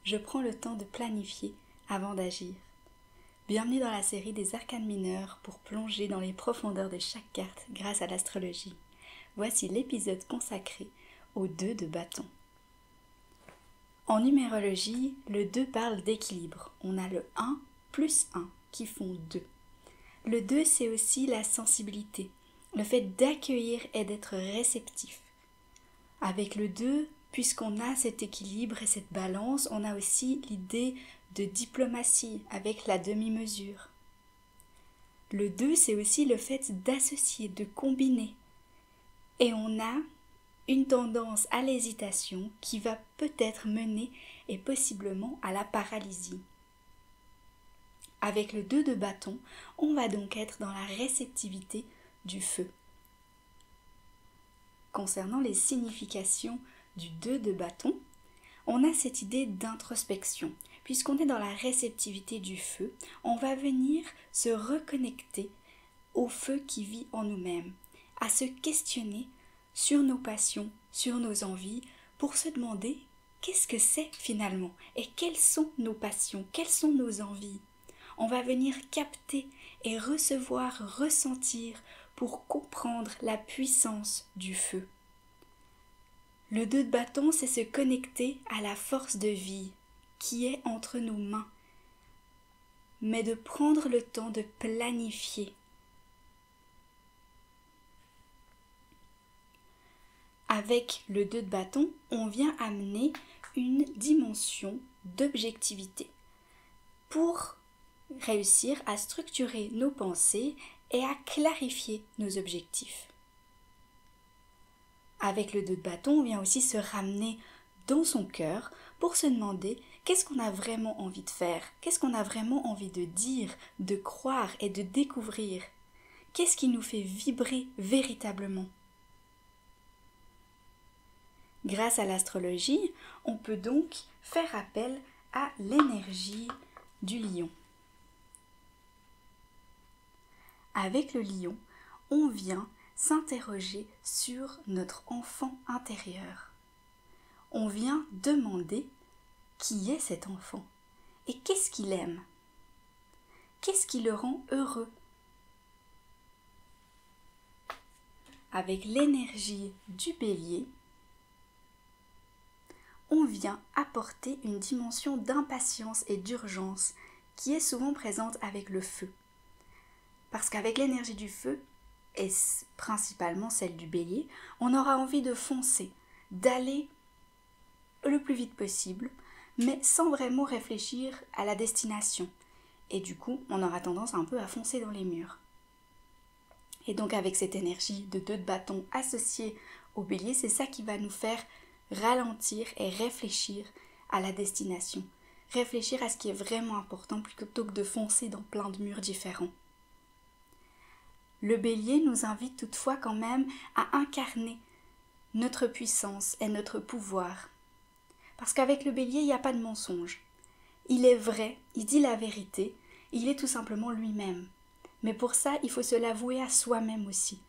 je prends le temps de planifier avant d'agir. Bienvenue dans la série des arcanes mineurs pour plonger dans les profondeurs de chaque carte grâce à l'astrologie. Voici l'épisode consacré aux 2 de bâton. En numérologie, le 2 parle d'équilibre. On a le 1 plus 1 qui font 2. Le 2, c'est aussi la sensibilité, le fait d'accueillir et d'être réceptif. Avec le 2, puisqu'on a cet équilibre et cette balance, on a aussi l'idée de diplomatie avec la demi-mesure. Le 2, c'est aussi le fait d'associer, de combiner. Et on a une tendance à l'hésitation qui va peut-être mener et possiblement à la paralysie. Avec le 2 de bâton, on va donc être dans la réceptivité du feu. Concernant les significations du 2 de bâton, on a cette idée d'introspection. Puisqu'on est dans la réceptivité du feu, on va venir se reconnecter au feu qui vit en nous-mêmes, à se questionner sur nos passions, sur nos envies, pour se demander qu'est-ce que c'est finalement et quelles sont nos passions, quelles sont nos envies. On va venir capter et recevoir, ressentir pour comprendre la puissance du feu. Le 2 de bâton, c'est se connecter à la force de vie qui est entre nos mains, mais de prendre le temps de planifier. Avec le 2 de bâton, on vient amener une dimension d'objectivité pour réussir à structurer nos pensées et à clarifier nos objectifs. Avec le 2 de bâton, on vient aussi se ramener dans son cœur pour se demander qu'est-ce qu'on a vraiment envie de faire, qu'est-ce qu'on a vraiment envie de dire, de croire et de découvrir, qu'est-ce qui nous fait vibrer véritablement. Grâce à l'astrologie, on peut donc faire appel à l'énergie du lion. Avec le lion, on vient s'interroger sur notre enfant intérieur. On vient demander qui est cet enfant et qu'est-ce qu'il aime, qu'est-ce qui le rend heureux. Avec l'énergie du bélier, on vient apporter une dimension d'impatience et d'urgence qui est souvent présente avec le feu. Parce qu'avec l'énergie du feu, et principalement celle du bélier, on aura envie de foncer, d'aller le plus vite possible, mais sans vraiment réfléchir à la destination. Et du coup, on aura tendance un peu à foncer dans les murs. Et donc avec cette énergie de 2 de bâton associée au bélier, c'est ça qui va nous faire ralentir et réfléchir à la destination. Réfléchir à ce qui est vraiment important plutôt que de foncer dans plein de murs différents. Le bélier nous invite toutefois quand même à incarner notre puissance et notre pouvoir. Parce qu'avec le bélier, il n'y a pas de mensonge. Il est vrai, il dit la vérité, il est tout simplement lui-même. Mais pour ça, il faut se l'avouer à soi-même aussi,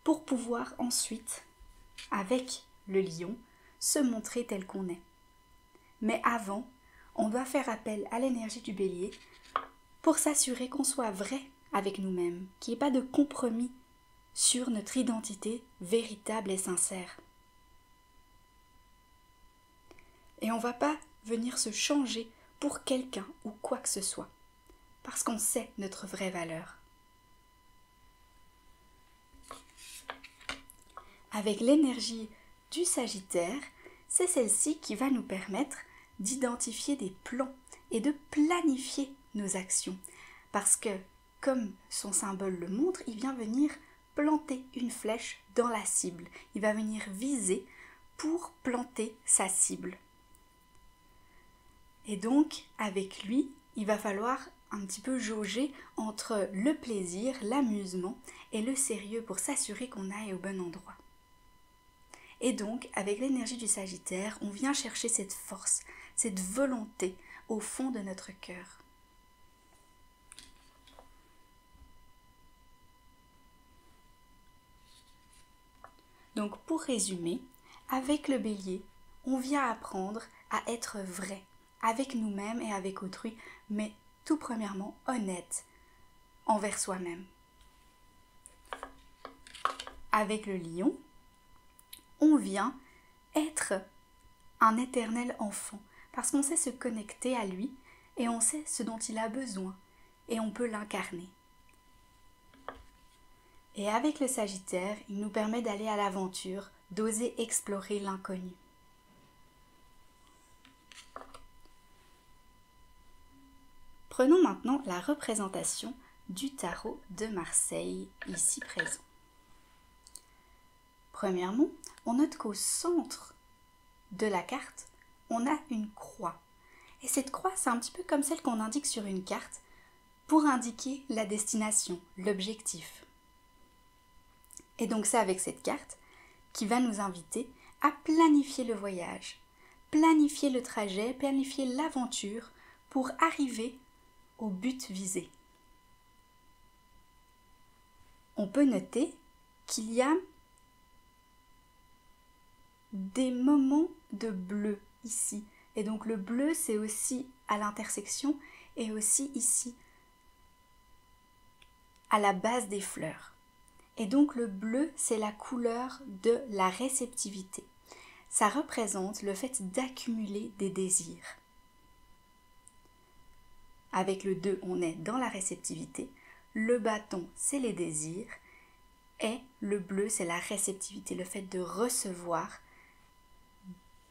pour pouvoir ensuite, avec le lion, se montrer tel qu'on est. Mais avant, on doit faire appel à l'énergie du bélier pour s'assurer qu'on soit vrai avec nous-mêmes, qu'il n'y ait pas de compromis sur notre identité véritable et sincère. Et on ne va pas venir se changer pour quelqu'un ou quoi que ce soit, parce qu'on sait notre vraie valeur. Avec l'énergie du Sagittaire, c'est celle-ci qui va nous permettre d'identifier des plans et de planifier nos actions. Parce que, comme son symbole le montre, il vient venir planter une flèche dans la cible. Il va venir viser pour planter sa cible. Et donc, avec lui, il va falloir un petit peu jauger entre le plaisir, l'amusement et le sérieux pour s'assurer qu'on aille au bon endroit. Et donc, avec l'énergie du Sagittaire, on vient chercher cette force, cette volonté au fond de notre cœur. Donc, pour résumer, avec le Bélier, on vient apprendre à être vrai, avec nous-mêmes et avec autrui, mais tout premièrement honnête envers soi-même. Avec le lion, on vient être un éternel enfant, parce qu'on sait se connecter à lui et on sait ce dont il a besoin et on peut l'incarner. Et avec le Sagittaire, il nous permet d'aller à l'aventure, d'oser explorer l'inconnu. Prenons maintenant la représentation du tarot de Marseille, ici présent. Premièrement, on note qu'au centre de la carte, on a une croix. Et cette croix, c'est un petit peu comme celle qu'on indique sur une carte pour indiquer la destination, l'objectif. Et donc c'est avec cette carte qui va nous inviter à planifier le voyage, planifier le trajet, planifier l'aventure pour arriver au but visé. On peut noter qu'il y a des moments de bleu ici. Et donc le bleu, c'est aussi à l'intersection et aussi ici, à la base des fleurs. Et donc le bleu, c'est la couleur de la réceptivité. Ça représente le fait d'accumuler des désirs. Avec le 2, on est dans la réceptivité. Le bâton, c'est les désirs. Et le bleu, c'est la réceptivité, le fait de recevoir,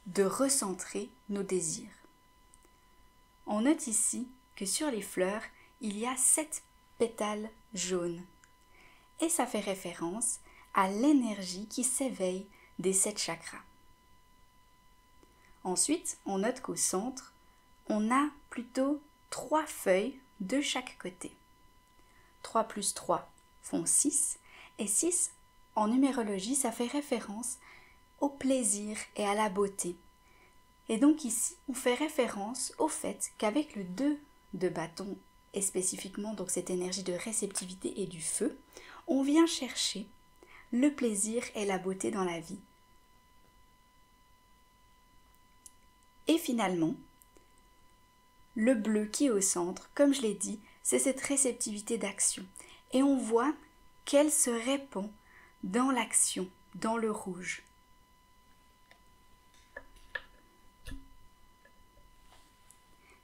de recentrer nos désirs. On note ici que sur les fleurs, il y a 7 pétales jaunes. Et ça fait référence à l'énergie qui s'éveille des 7 chakras. Ensuite, on note qu'au centre, on a plutôt 3 feuilles de chaque côté. 3 plus 3 font 6, et 6, en numérologie, ça fait référence au plaisir et à la beauté. Et donc ici, on fait référence au fait qu'avec le 2 de bâton, et spécifiquement donc cette énergie de réceptivité et du feu, on vient chercher le plaisir et la beauté dans la vie. Et finalement, le bleu qui est au centre, comme je l'ai dit, c'est cette réceptivité d'action. Et on voit qu'elle se répand dans l'action, dans le rouge.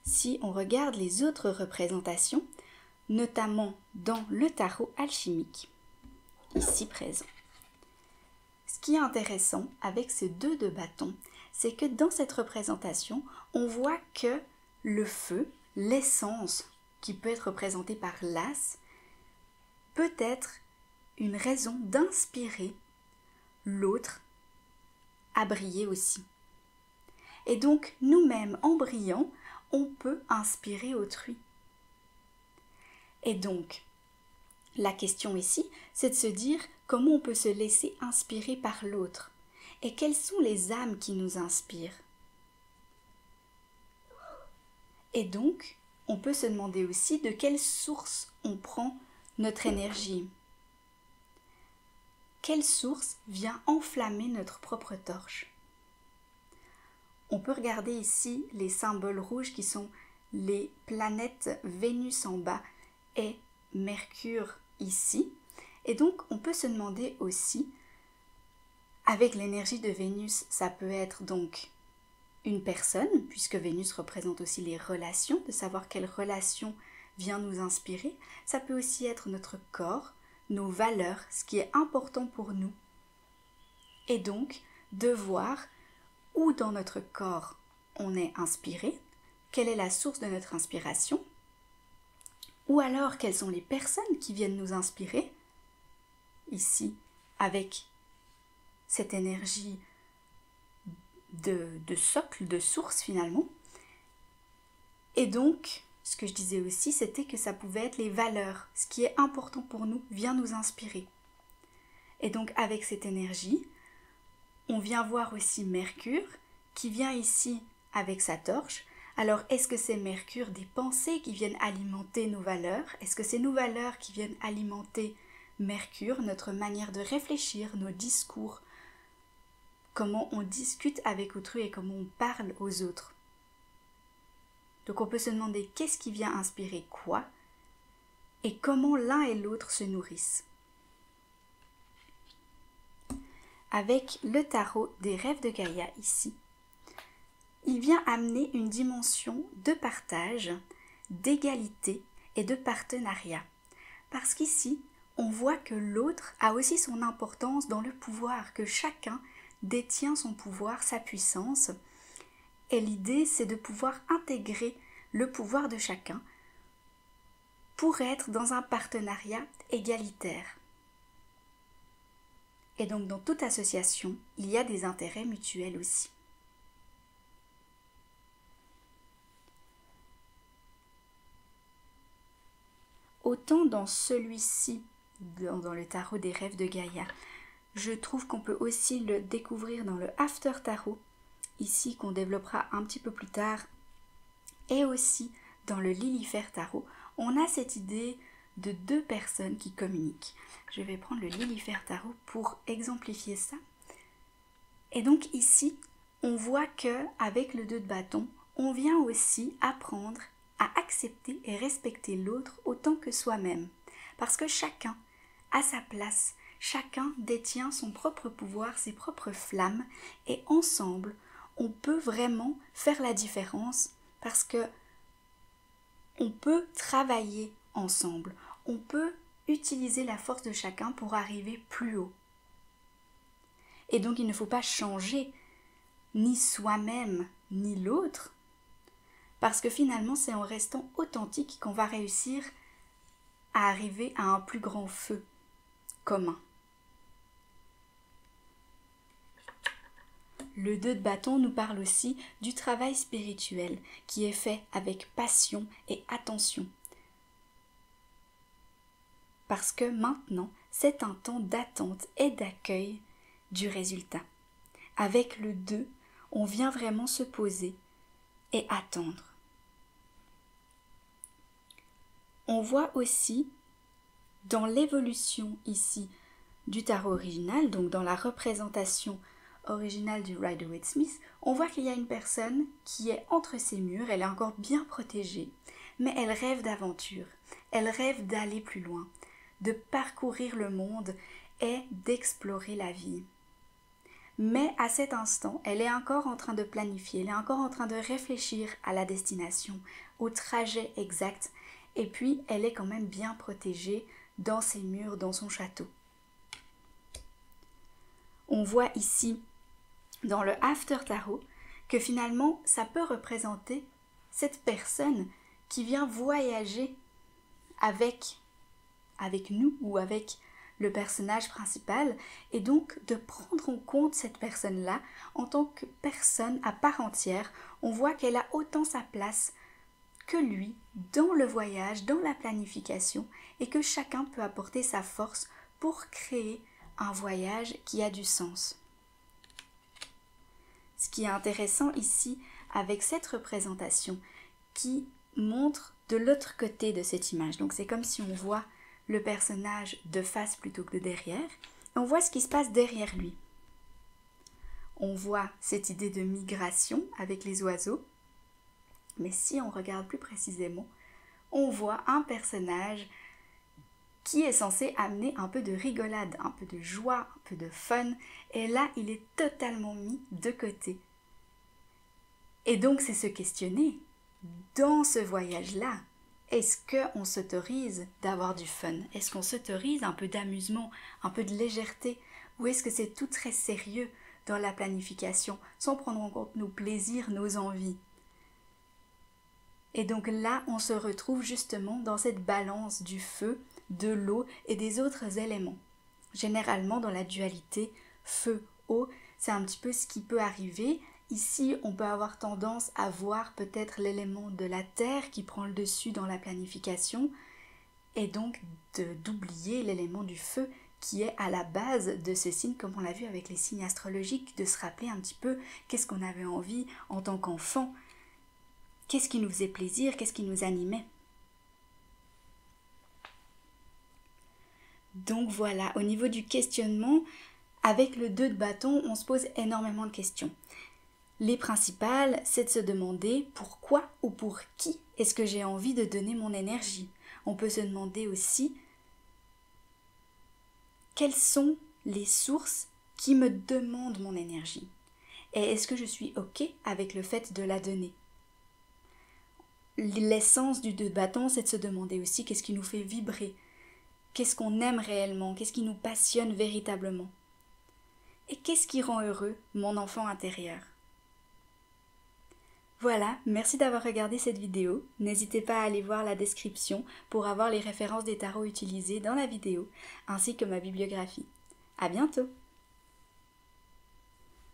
Si on regarde les autres représentations, notamment dans le tarot alchimique, ici présent. Ce qui est intéressant avec ce 2 de bâton, c'est que dans cette représentation, on voit que le feu, l'essence qui peut être représentée par l'as, peut être une raison d'inspirer l'autre à briller aussi. Et donc, nous-mêmes, en brillant, on peut inspirer autrui. Et donc, la question ici, c'est de se dire comment on peut se laisser inspirer par l'autre et quelles sont les âmes qui nous inspirent. Et donc, on peut se demander aussi de quelle source on prend notre énergie. Quelle source vient enflammer notre propre torche? On peut regarder ici les symboles rouges qui sont les planètes Vénus en bas et Mercure ici. Et donc, on peut se demander aussi, avec l'énergie de Vénus, ça peut être donc une personne, puisque Vénus représente aussi les relations, de savoir quelle relation vient nous inspirer. Ça peut aussi être notre corps, nos valeurs, ce qui est important pour nous. Et donc, de voir où dans notre corps on est inspiré, quelle est la source de notre inspiration, ou alors quelles sont les personnes qui viennent nous inspirer, ici avec cette énergie de socle, de source finalement. Et donc, ce que je disais aussi, c'était que ça pouvait être les valeurs, ce qui est important pour nous vient nous inspirer. Et donc avec cette énergie, on vient voir aussi Mercure, qui vient ici avec sa torche. Alors, est-ce que c'est Mercure des pensées qui viennent alimenter nos valeurs? Est-ce que c'est nos valeurs qui viennent alimenter Mercure, notre manière de réfléchir, nos discours, comment on discute avec autrui et comment on parle aux autres? Donc on peut se demander qu'est-ce qui vient inspirer quoi et comment l'un et l'autre se nourrissent. Avec le tarot des rêves de Gaïa ici, il vient amener une dimension de partage, d'égalité et de partenariat. Parce qu'ici, on voit que l'autre a aussi son importance dans le pouvoir, que chacun détient son pouvoir, sa puissance. Et l'idée, c'est de pouvoir intégrer le pouvoir de chacun pour être dans un partenariat égalitaire. Et donc dans toute association, il y a des intérêts mutuels aussi. Autant dans celui-ci, dans le tarot des rêves de Gaïa, je trouve qu'on peut aussi le découvrir dans le After Tarot, ici qu'on développera un petit peu plus tard, et aussi dans le Lilifer Tarot, on a cette idée de deux personnes qui communiquent. Je vais prendre le Lilifer Tarot pour exemplifier ça. Et donc ici, on voit que avec le 2 de bâton, on vient aussi apprendre à accepter et respecter l'autre autant que soi-même. Parce que chacun a sa place, chacun détient son propre pouvoir, ses propres flammes, et ensemble, on peut vraiment faire la différence parce que on peut travailler ensemble, on peut utiliser la force de chacun pour arriver plus haut. Et donc il ne faut pas changer ni soi-même ni l'autre, parce que finalement c'est en restant authentique qu'on va réussir à arriver à un plus grand feu commun. Le 2 de bâton nous parle aussi du travail spirituel qui est fait avec passion et attention. Parce que maintenant, c'est un temps d'attente et d'accueil du résultat. Avec le 2, on vient vraiment se poser et attendre. On voit aussi dans l'évolution ici du tarot original, donc dans la représentation originale du Rider-Waite-Smith, on voit qu'il y a une personne qui est entre ses murs, elle est encore bien protégée, mais elle rêve d'aventure, elle rêve d'aller plus loin, de parcourir le monde et d'explorer la vie. Mais à cet instant, elle est encore en train de planifier, elle est encore en train de réfléchir à la destination, au trajet exact, et puis elle est quand même bien protégée dans ses murs, dans son château. On voit ici, dans le After Tarot, que finalement, ça peut représenter cette personne qui vient voyager avec nous ou avec le personnage principal, et donc de prendre en compte cette personne-là en tant que personne à part entière. On voit qu'elle a autant sa place que lui dans le voyage, dans la planification, et que chacun peut apporter sa force pour créer un voyage qui a du sens. Ce qui est intéressant ici avec cette représentation qui montre de l'autre côté de cette image. Donc c'est comme si on voit le personnage de face plutôt que de derrière, et on voit ce qui se passe derrière lui. On voit cette idée de migration avec les oiseaux, mais si on regarde plus précisément, on voit un personnage qui est censé amener un peu de rigolade, un peu de joie, un peu de fun, et là il est totalement mis de côté. Et donc c'est se questionner, dans ce voyage-là, est-ce qu'on s'autorise d'avoir du fun? Est-ce qu'on s'autorise un peu d'amusement, un peu de légèreté? Ou est-ce que c'est tout très sérieux dans la planification, sans prendre en compte nos plaisirs, nos envies? Et donc là, on se retrouve justement dans cette balance du feu, de l'eau et des autres éléments. Généralement, dans la dualité feu-eau, c'est un petit peu ce qui peut arriver. Ici, on peut avoir tendance à voir peut-être l'élément de la terre qui prend le dessus dans la planification et donc d'oublier l'élément du feu qui est à la base de ce signe, comme on l'a vu avec les signes astrologiques, de se rappeler un petit peu qu'est-ce qu'on avait envie en tant qu'enfant, qu'est-ce qui nous faisait plaisir, qu'est-ce qui nous animait. Donc voilà, au niveau du questionnement, avec le 2 de bâton, on se pose énormément de questions. Les principales, c'est de se demander pourquoi ou pour qui est-ce que j'ai envie de donner mon énergie. On peut se demander aussi quelles sont les sources qui me demandent mon énergie. Et est-ce que je suis OK avec le fait de la donner? L'essence du 2 bâtons, c'est de se demander aussi qu'est-ce qui nous fait vibrer, qu'est-ce qu'on aime réellement, qu'est-ce qui nous passionne véritablement. Et qu'est-ce qui rend heureux mon enfant intérieur? Voilà, merci d'avoir regardé cette vidéo. N'hésitez pas à aller voir la description pour avoir les références des tarots utilisés dans la vidéo, ainsi que ma bibliographie. À bientôt!